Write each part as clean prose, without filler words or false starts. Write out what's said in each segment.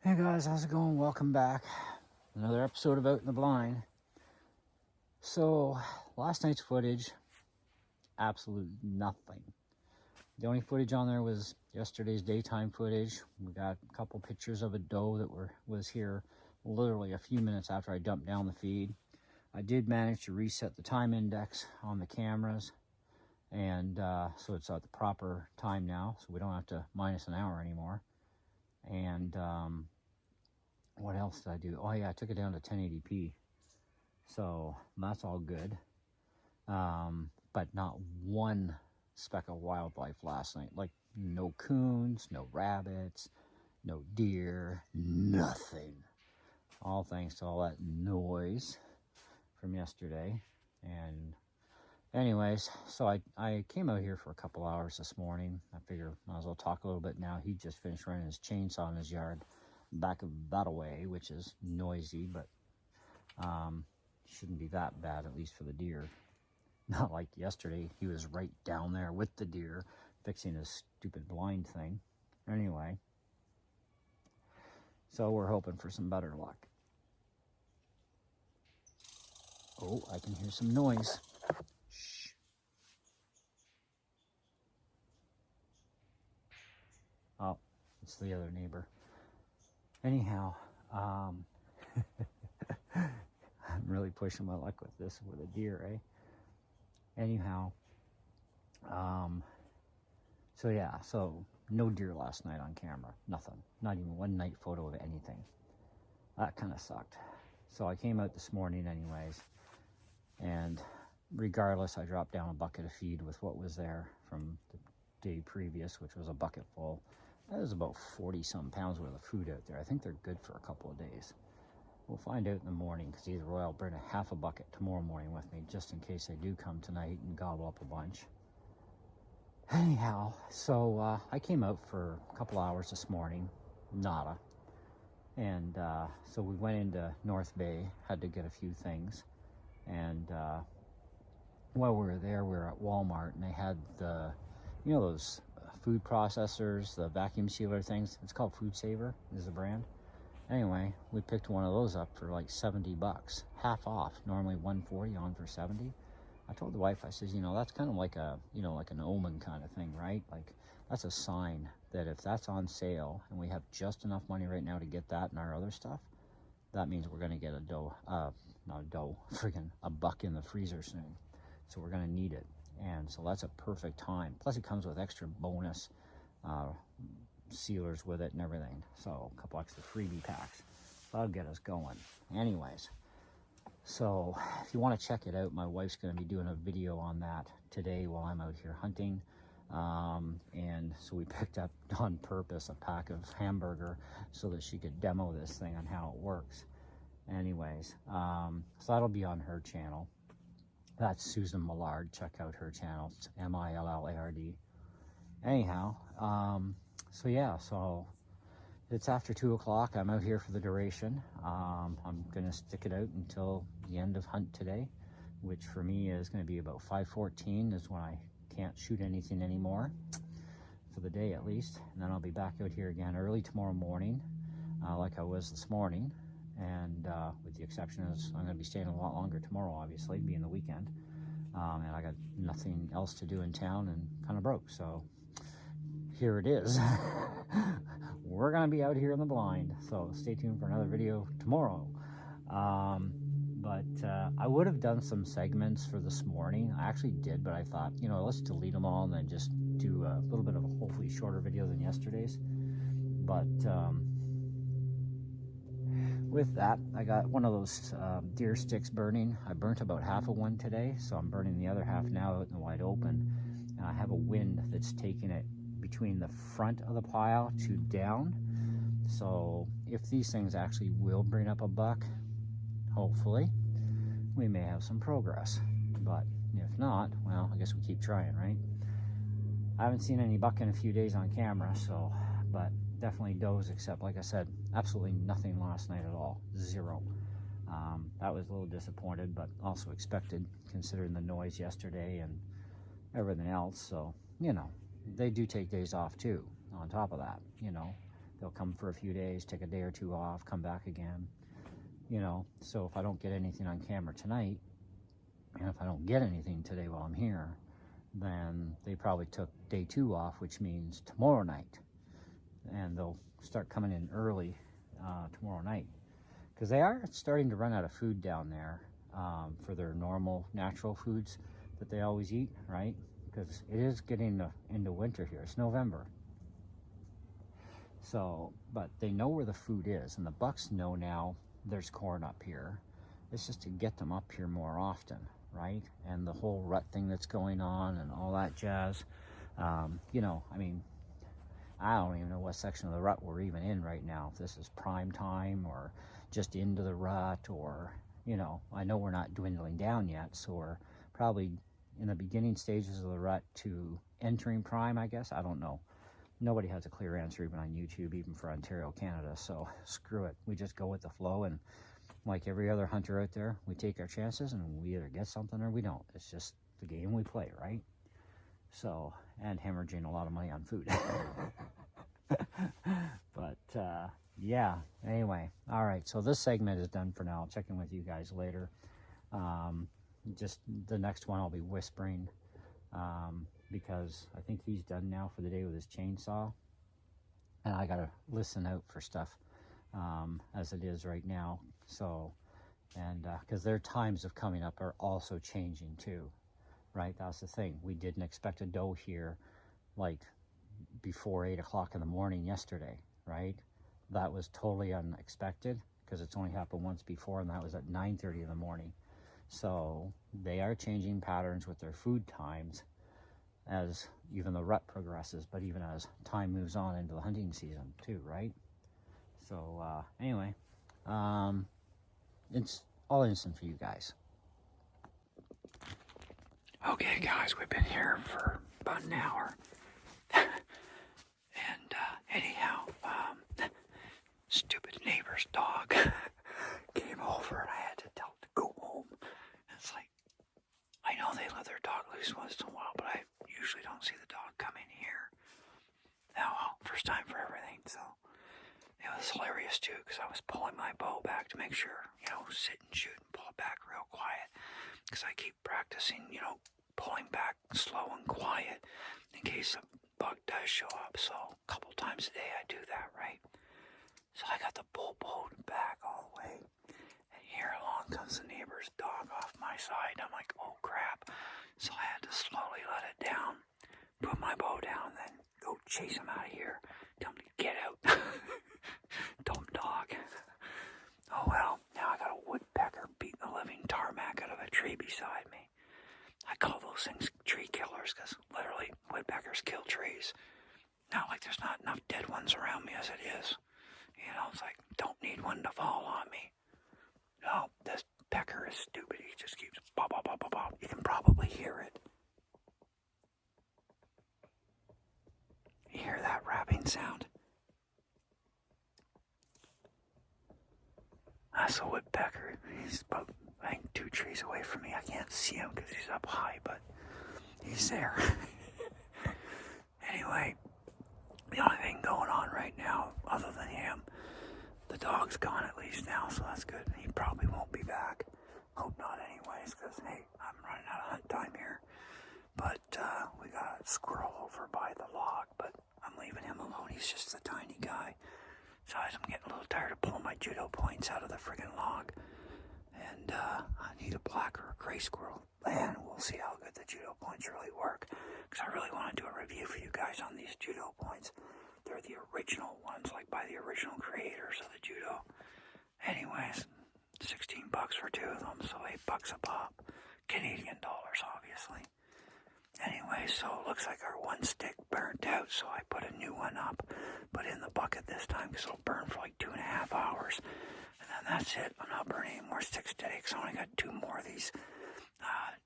Hey guys, how's it going? Welcome back. Another episode of Out in the Blind. So, last night's footage, absolute nothing. The only footage on there was yesterday's daytime footage. We got a couple pictures of a doe that was here literally a few minutes after I dumped down the feed. I did manage to reset the time index on the cameras, and so it's at the proper time now, so we don't have to minus an hour anymore. And what else did I do? Oh yeah, I took it down to 1080p. So that's all good. But not one speck of wildlife last night. Like no coons, no rabbits, no deer, nothing. All thanks to all that noise from yesterday. And anyways, so I came out here for a couple hours this morning. I figure might as well talk a little bit now. He just finished running his chainsaw in his yard back of that away, which is noisy, but shouldn't be that bad, at least for the deer. Not like yesterday, he was right down there with the deer fixing his stupid blind thing. Anyway, so we're hoping for some better luck. Oh, I can hear some noise. Shh. Oh, it's the other neighbor. Anyhow, I'm really pushing my luck with this with a deer, eh? Anyhow, so yeah, so no deer last night on camera, nothing, not even one night photo of anything. That kind of sucked. So I came out this morning anyways, and regardless, I dropped down a bucket of feed with what was there from the day previous, which was a bucket full. That was about 40 some pounds worth of food out there. I think they're good for a couple of days. We'll find out in the morning, because either way I'll bring a half a bucket tomorrow morning with me, just in case they do come tonight and gobble up a bunch. Anyhow, so I came out for a couple hours this morning, nada. And so we went into North Bay, had to get a few things. And while we were there, we were at Walmart, and they had the, you know, those food processors, the vacuum sealer things. It's called Food Saver, is the brand. Anyway, we picked one of those up for like $70, half off. Normally $140, on for $70. I told the wife, I says, you know, that's kind of like a, you know, like an omen kind of thing, right? Like that's a sign that if that's on sale and we have just enough money right now to get that and our other stuff, that means we're going to get a doe, not a doe, friggin' a buck in the freezer soon. So we're going to need it. And so that's a perfect time. Plus it comes with extra bonus sealers with it and everything. So a couple extra freebie packs. That'll get us going. Anyways, so if you want to check it out, my wife's going to be doing a video on that today while I'm out here hunting. And so we picked up on purpose a pack of hamburger so that she could demo this thing on how it works. Anyways, so that'll be on her channel. That's Susan Millard. Check out her channel. It's Millard. Anyhow, so yeah, so it's after 2 o'clock. I'm out here for the duration. I'm gonna stick it out until the end of hunt today, which for me is gonna be about 5:14 is when I can't shoot anything anymore, for the day at least. And then I'll be back out here again early tomorrow morning, like I was this morning. And with the exception is I'm gonna be staying a lot longer tomorrow, obviously, being the weekend. And I got nothing else to do in town and kind of broke, so here it is. We're gonna be out here in the blind, so stay tuned for another video tomorrow. But I would have done some segments for this morning. I actually did, but I thought, you know, let's delete them all and then just do a little bit of a hopefully shorter video than yesterday's. But with that, I got one of those deer sticks burning. I burnt about half of one today, so I'm burning the other half now out in the wide open. And I have a wind that's taking it between the front of the pile to down. So if these things actually will bring up a buck, hopefully, we may have some progress. But if not, well, I guess we keep trying, right? I haven't seen any buck in a few days on camera, so, but definitely does, except, like I said, absolutely nothing last night at all. Zero. That was a little disappointed, but also expected, considering the noise yesterday and everything else. So, you know, they do take days off too, on top of that, you know. They'll come for a few days, take a day or two off, come back again, you know. So if I don't get anything on camera tonight, and if I don't get anything today while I'm here, then they probably took day 2 off, which means tomorrow night. And they'll start coming in early tomorrow night, because they are starting to run out of food down there for their normal natural foods that they always eat, right? Because it is getting into winter here. It's November. So, but they know where the food is, and the bucks know now there's corn up here. It's just to get them up here more often, right? And the whole rut thing that's going on and all that jazz. You know, I mean, I don't even know what section of the rut we're even in right now. If this is prime time or just into the rut, or, you know, I know we're not dwindling down yet, so we're probably in the beginning stages of the rut to entering prime, I guess. I don't know. Nobody has a clear answer even on YouTube, even for Ontario, Canada. So screw it. We just go with the flow, and like every other hunter out there, we take our chances, and we either get something or we don't. It's just the game we play, right? So, and hemorrhaging a lot of money on food. But yeah, anyway, all right, so this segment is done for now. I'll check in with you guys later. Just the next one I'll be whispering, because I think he's done now for the day with his chainsaw, and I gotta listen out for stuff as it is right now. So, and because their times of coming up are also changing too, right? That's the thing. We didn't expect a doe here like before 8 o'clock in the morning yesterday, right? That was totally unexpected, because it's only happened once before, and that was at 9:30 in the morning. So they are changing patterns with their food times as even the rut progresses, but even as time moves on into the hunting season too, right? So anyway, it's all innocent for you guys. Okay, guys, we've been here for about an hour. And anyhow, stupid neighbor's dog came over, and I had to tell it to go home. It's like, I know they let their dog loose once in a while, but I usually don't see the dog come in here. Now, well, first time for everything, so it was hilarious too, because I was pulling my bow back to make sure, you know, sit and shoot and pull it back real quiet, because I keep practicing, you know, pulling back slow and quiet in case a bug does show up. So a couple times a day I do that, right? So I got the bull bowed back all the way, and here along comes the neighbor's dog off my side. I'm like, oh crap. So I had to slowly let it down, put my bow down, then go chase him out of here. Tell him to get out. Dumb dog. Oh well, now I got a woodpecker beating the living tarmac out of a tree beside me. I call those things tree killers, because literally woodpeckers kill trees. Not like there's not enough dead ones around me as it is. You know, it's like, don't need one to fall on me. No, this pecker is stupid. He just keeps bop, bop, bop, bop, bop. You can probably hear it. You hear that rapping sound? That's a woodpecker. He's about, I think, 2 trees away from me. I can't see him because he's up high, but he's there. Anyway, the only thing going on right now, other than him, the dog's gone at least now, so that's good. He probably won't be back. Hope not anyways, because, hey, I'm running out of hunt time here. But we got a squirrel over by the log, but I'm leaving him alone. He's just a tiny guy. So I'm getting a little tired of pulling my judo points out of the friggin' log. And I need a black or a gray squirrel. And we'll see how good the judo points really work. Because I really want to do a review for you guys on these judo points. They're the original ones, like by the original creators of the judo. Anyways, $16 for 2 of them, so $8 a pop. Canadian dollars, obviously. Anyway, so it looks like our one stick burnt out, so I put a new one up, but in the bucket this time, because it'll burn for like 2.5 hours. And then that's it. I'm not burning any more sticks today, because I only got 2 more of these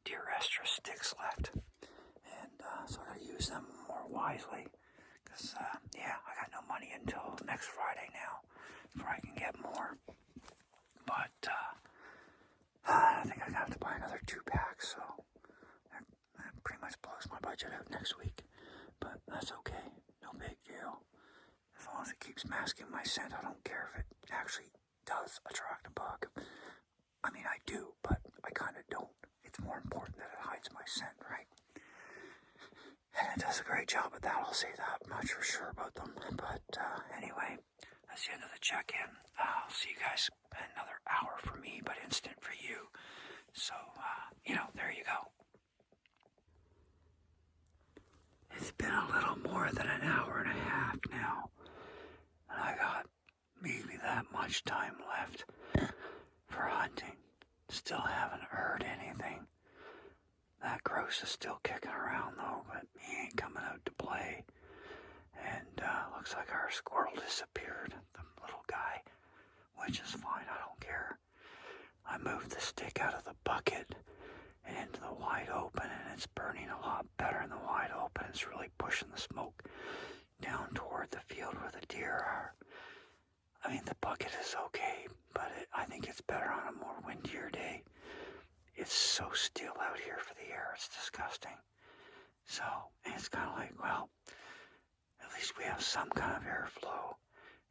Deer Estra sticks left. And so I gotta use them more wisely, because, yeah, I got no money until next Friday now, before I can get more. But I think I'm gonna have to buy another 2 packs, so that pretty much blows my budget out next week. But that's okay, no big deal. As long long as it keeps masking my scent, I don't care if it actually does attract a bug. I mean, I do, but I kind of don't. It's more important that it hides my scent, right? And it does a great job at that, I'll say that much for sure about them. But anyway, that's the end of the check-in. I'll see you guys in another hour for me, but instant for you. So, there you go. It's been a little more than an hour and a half now, and I got maybe that much time left for hunting. Still haven't heard anything. That grouse is still kicking around though, but he ain't coming out to play. And looks like our squirrel disappeared, the little guy, which is fine, I don't care. I moved the stick out of the bucket and into the wide open, and it's burning a lot better in the wide open. It's really pushing the smoke down toward the field where the deer are. I mean, the bucket is okay, but I think it's better on a more windier day. It's so still out here for the air, it's disgusting. So, it's kind of like, well, at least we have some kind of airflow.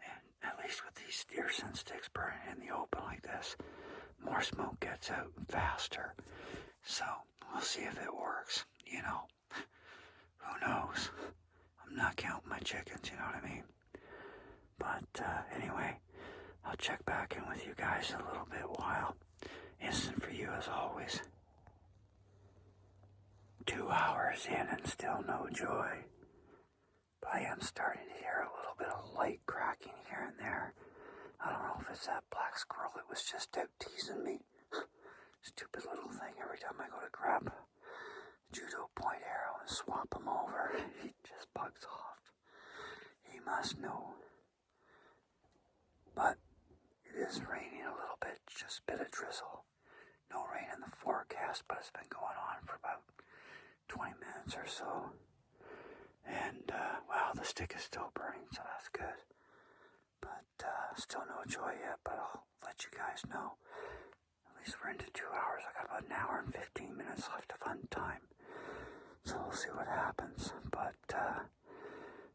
And at least with these deer scent sticks burning in the open like this, more smoke gets out faster. So, we'll see if it works, Who knows? I'm not counting my chickens, you know what I mean? But anyway, I'll check back in with you guys in a little bit while. Instant for you as always. 2 hours in and still no joy. But I am starting to hear a little bit of light cracking here and there. I don't know if it's that black squirrel that was just out teasing me. Stupid little thing. Every time I go to grab a judo point arrow and swap him over, he just bugs off. He must know. But it is raining a little bit, just a bit of drizzle. No rain in the forecast, but it's been going on for about 20 minutes or so. And, the stick is still burning, so that's good. But, still no joy yet, but I'll let you guys know. At least we're into 2 hours. I got about an hour and 15 minutes left of hunt time. So we'll see what happens. But,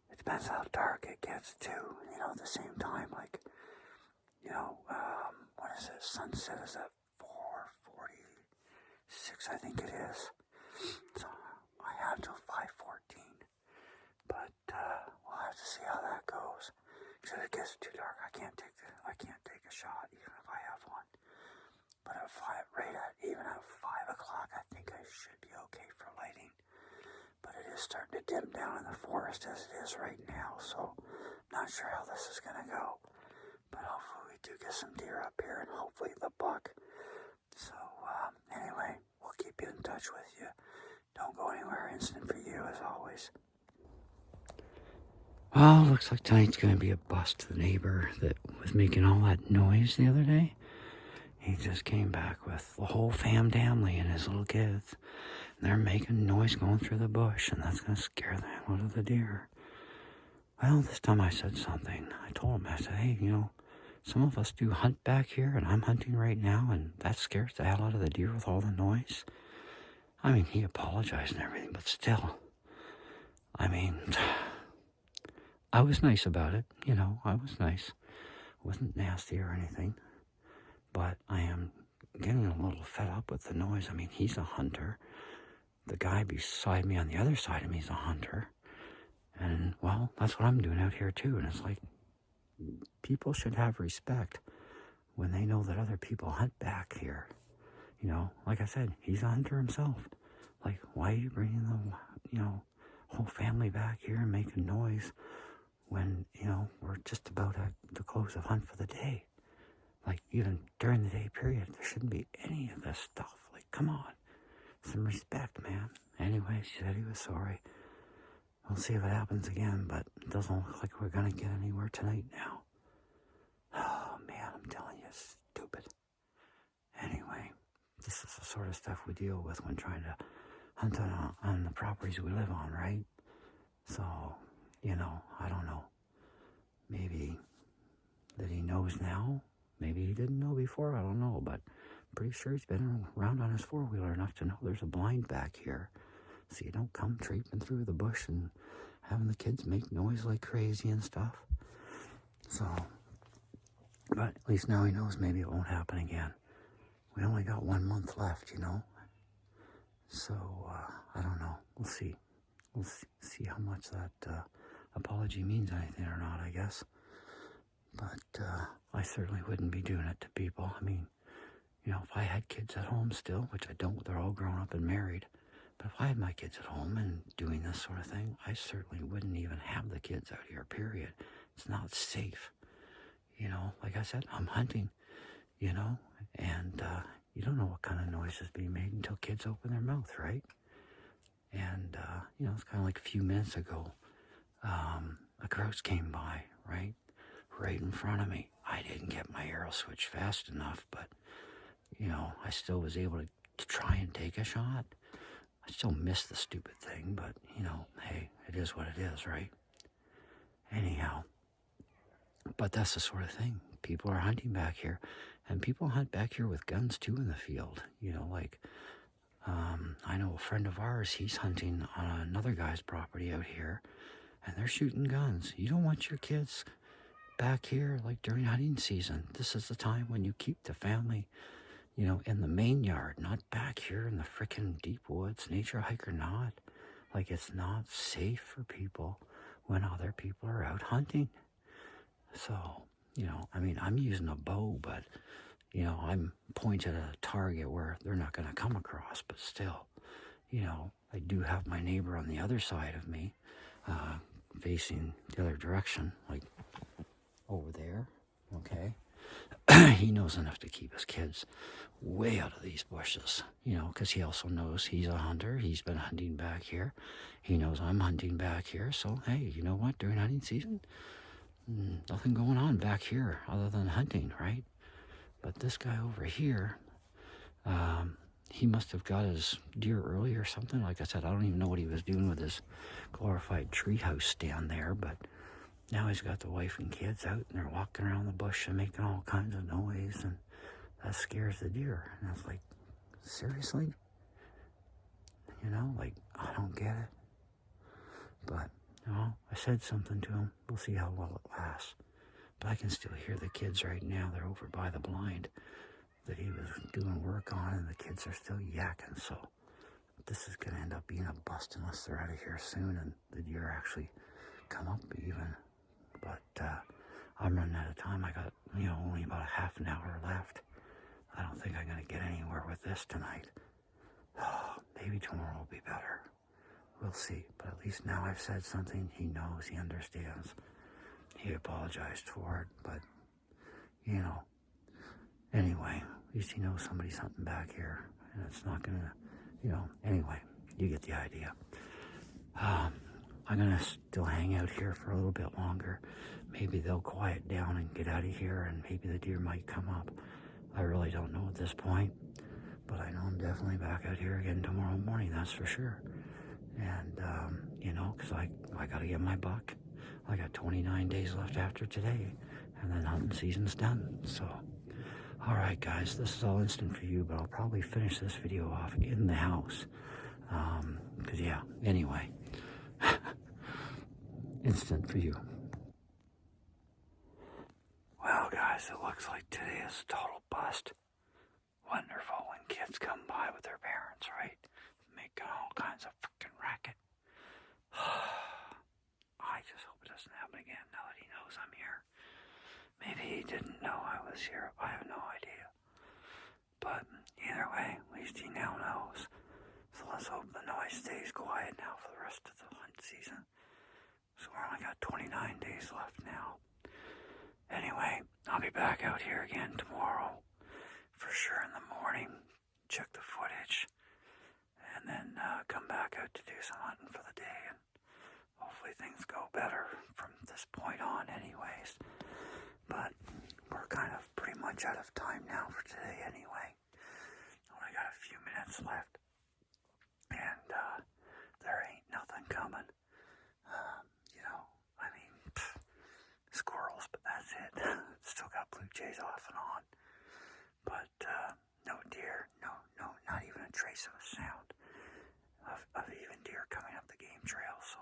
it depends how dark it gets too. At the same time, like, what is it? Sunset is at 4:46, I think it is. So I have till 5:14. But we'll have to see how that goes. Because if it gets too dark, I can't take a shot, even if I have one. But even at 5 o'clock, I think I should be okay for lighting. But it is starting to dim down in the forest as it is right now, so not sure how this is gonna go. But hopefully we do get some deer up here, and hopefully the buck. So anyway, we'll keep you in touch with you. Don't go anywhere. Instant for you as always. Well, looks like tonight's going to be a bust to the neighbor that was making all that noise the other day. He just came back with the whole family and his little kids. And they're making noise going through the bush, and that's going to scare the hell out of the deer. Well, this time I said something. I told him, I said, hey, some of us do hunt back here, and I'm hunting right now, and that scares the hell out of the deer with all the noise. I mean, he apologized and everything, but still, I was nice about it, I was nice. I wasn't nasty or anything, but I am getting a little fed up with the noise. I mean, he's a hunter. The guy beside me on the other side of me is a hunter. And, well, that's what I'm doing out here, too. And it's like, people should have respect when they know that other people hunt back here. Like I said, he's a hunter himself. Like, why are you bringing the, whole family back here and making noise when, we're just about at the close of hunt for the day? Like, even during the day period, there shouldn't be any of this stuff. Like, come on. Some respect, man. Anyway, she said he was sorry. We'll see if it happens again, but it doesn't look like we're going to get anywhere tonight now. Oh, man, I'm telling you, it's stupid. Anyway, this is the sort of stuff we deal with when trying to hunt on the properties we live on, right? So, I don't know. Maybe that he knows now. Maybe he didn't know before, I don't know, but I'm pretty sure he's been around on his four-wheeler enough to know there's a blind back here. So you don't come traipsing through the bush and having the kids make noise like crazy and stuff. So, but at least now he knows maybe it won't happen again. We only got 1 month left, you know. So, I don't know. We'll see. We'll see how much that apology means anything or not, I guess. But I certainly wouldn't be doing it to people. I mean, you know, if I had kids at home still, which I don't, they're all grown up and married. But if I had my kids at home and doing this sort of thing, I certainly wouldn't even have the kids out here, period. It's not safe. You know, like I said, I'm hunting, you know, and you don't know what kind of noise is being made until kids open their mouth, right? And, you know, it's kind of like a few minutes ago, a grouse came by, right in front of me. I didn't get my arrow switch fast enough, but, you know, I still was able to try and take a shot. I still missed the stupid thing, but, you know, hey, it is what it is, right? Anyhow, but that's the sort of thing. People are hunting back here, and people hunt back here with guns, too, in the field. You know, like, I know a friend of ours, he's hunting on another guy's property out here, and they're shooting guns. You don't want your kids back here, like, during hunting season. This is the time when you keep the family, you know, in the main yard, not back here in the frickin' deep woods, nature hike or not. Like, it's not safe for people when other people are out hunting. So, you know, I mean, I'm using a bow, but, you know, I'm pointing at a target where they're not going to come across, but still, you know, I do have my neighbor on the other side of me, facing the other direction, like over there, okay? He knows enough to keep his kids way out of these bushes, you know, because he also knows he's a hunter. He's been hunting back here. He knows I'm hunting back here. So, hey, you know what? During hunting season, nothing going on back here other than hunting, right? But this guy over here, he must have got his deer early or something. Like I said, I don't even know what he was doing with his glorified treehouse stand there, but now he's got the wife and kids out, and they're walking around the bush and making all kinds of noise, and that scares the deer. And I was like, seriously? You know, like, I don't get it. But, you know, I said something to him. We'll see how well it lasts. But I can still hear the kids right now. They're over by the blind that he was doing work on, and the kids are still yakking. So this is going to end up being a bust unless they're out of here soon and the deer actually come up even. But I'm running out of time. I got, you know, only about a half an hour left. I don't think I'm going to get anywhere with this tonight. Oh, maybe tomorrow will be better. We'll see. But at least now I've said something. He knows. He understands. He apologized for it. But, you know, anyway, at least he knows somebody's hunting back here. And it's not going to, you know, anyway, you get the idea. I'm going to still hang out here for a little bit longer. Maybe they'll quiet down and get out of here, and maybe the deer might come up. I really don't know at this point, but I know I'm definitely back out here again tomorrow morning, that's for sure. And, you know, because I got to get my buck. I got 29 days left after today, and then hunting season's done. So, all right, guys, this is all instant for you, but I'll probably finish this video off in the house. Because, yeah, anyway. Instant for you. Well, guys, it looks like today is a total bust. Wonderful when kids come by with their parents, right? Making all kinds of freaking racket. I just hope it doesn't happen again now that he knows I'm here. Maybe he didn't know I was here. I have no idea. But either way, at least he now knows. So let's hope the noise stays quiet now for the rest of the hunt season. So we only got 29 days left now. Anyway, I'll be back out here again tomorrow. For sure in the morning. Check the footage. And then come back out to do some hunting for the day. And hopefully things go better from this point on anyways. But we're kind of pretty much out of time now for today anyway. Only got a few minutes left. And there ain't nothing coming. You know, I mean, squirrels, but that's it. Still got blue jays off and on. But no deer, no, not even a trace of a sound of even deer coming up the game trail. So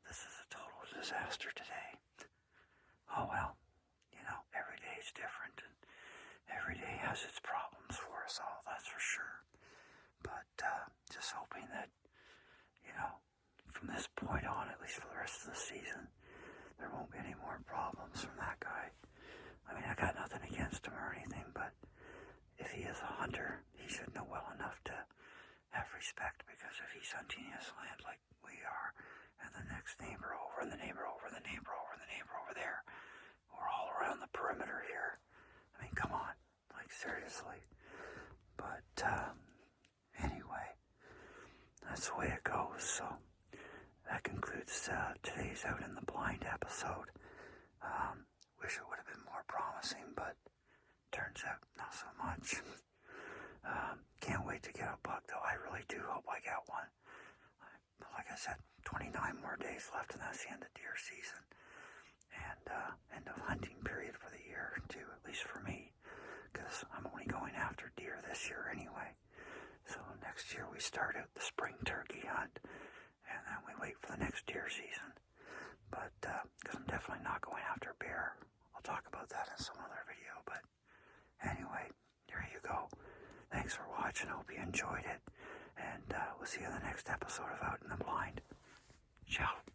this is a total disaster today. oh well, every day is different, and every day has its problems for us all, that's for sure. But just hoping that, from this point on, at least for the rest of the season, there won't be any more problems from that guy. I mean, I got nothing against him or anything, but if he is a hunter, he should know well enough to have respect, because if he's hunting his land like we are, and the next neighbor over, and the neighbor over, and the neighbor over, and the neighbor over there, we're all around the perimeter here. I mean, come on, like seriously. But anyway, that's the way it goes. So that concludes today's Out in the Blind episode. Wish it would have been more promising, but turns out not so much. Can't wait to get a buck, though. I really do hope I get one. Like I said, 29 more days left, and that's the end of deer season. And end of hunting period for the year, too, at least for me, because I'm only going after deer this year anyway. So next year we start out the spring turkey hunt, and then we wait for the next deer season. But because I'm definitely not going after bear. I'll talk about that in some other video. But anyway, there you go. Thanks for watching. Hope you enjoyed it. And we'll see you in the next episode of Out in the Blind. Ciao.